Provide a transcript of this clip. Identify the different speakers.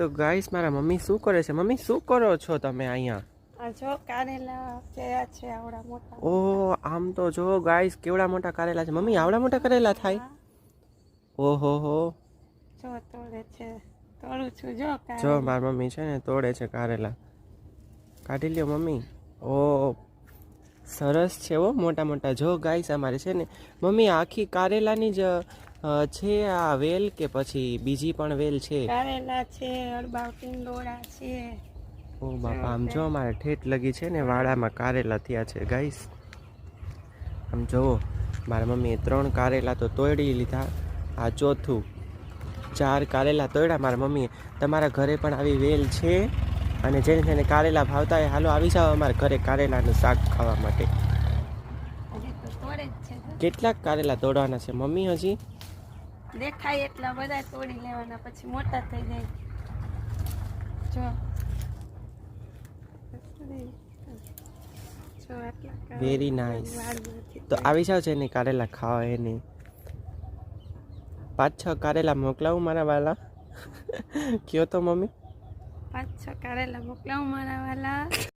Speaker 1: તો ગાઈસ મારા મમ્મી શું કરે છે? મમ્મી શું કરો છો તમે અહીંયા?
Speaker 2: આ જો કારેલા થયા છે આવડા મોટા.
Speaker 1: ઓહ, આમ તો જો ગાઈસ કેવડા મોટા કારેલા છે. મમ્મી આવડા મોટા કારેલા થાય? ઓહો હો.
Speaker 2: જો તોડે છે, તોડું છું જો
Speaker 1: જો મારી મમ્મી છે ને તોડે છે કારેલા. કાઢી લ્યો મમ્મી. ઓહ, સરસ છે હો, મોટા મોટા. જો ગાઈસ અમારે છે ને મમ્મી આખી કારેલાની જ છે આ વેલ કે પછી બીજી પણ વેલ છે?
Speaker 2: કારેલા છે, અડબાવ ટીંડોળા છે.
Speaker 1: ઓ બાપા, આમ જો અમારે ઠેઠ લગી છે ને વાડામાં કારેલા થયા છે ગાઈસ. આમ જુઓ, મારા મમ્મીએ 3 કારેલા તો તોડી લીધા, આ ચોથું. 4 કારેલા તોડ્યા મારા મમ્મીએ. તમારા ઘરે પણ આવી વેલ છે? અને જેને જેને કારેલા ભાવતા હોય હાલો આવી જાઓ અમારા ઘરે કારેલાનું શાક ખાવા માટે. કેટલાક કારેલા તોડવાના છે મમ્મી હજી?
Speaker 2: દેખાય એટલા બધા તોડી લેવાના, પછી મોટા થઈ જાય. જો
Speaker 1: વેરી નાઇસ. તો આવી જાઓ જેને કારેલા ખાવા એને. 5-6 કારેલા મોકલાવું મારા વાલા? કયો તો મમ્મી.
Speaker 2: 5-6 કારેલા મોકલાવું મારા વાલા.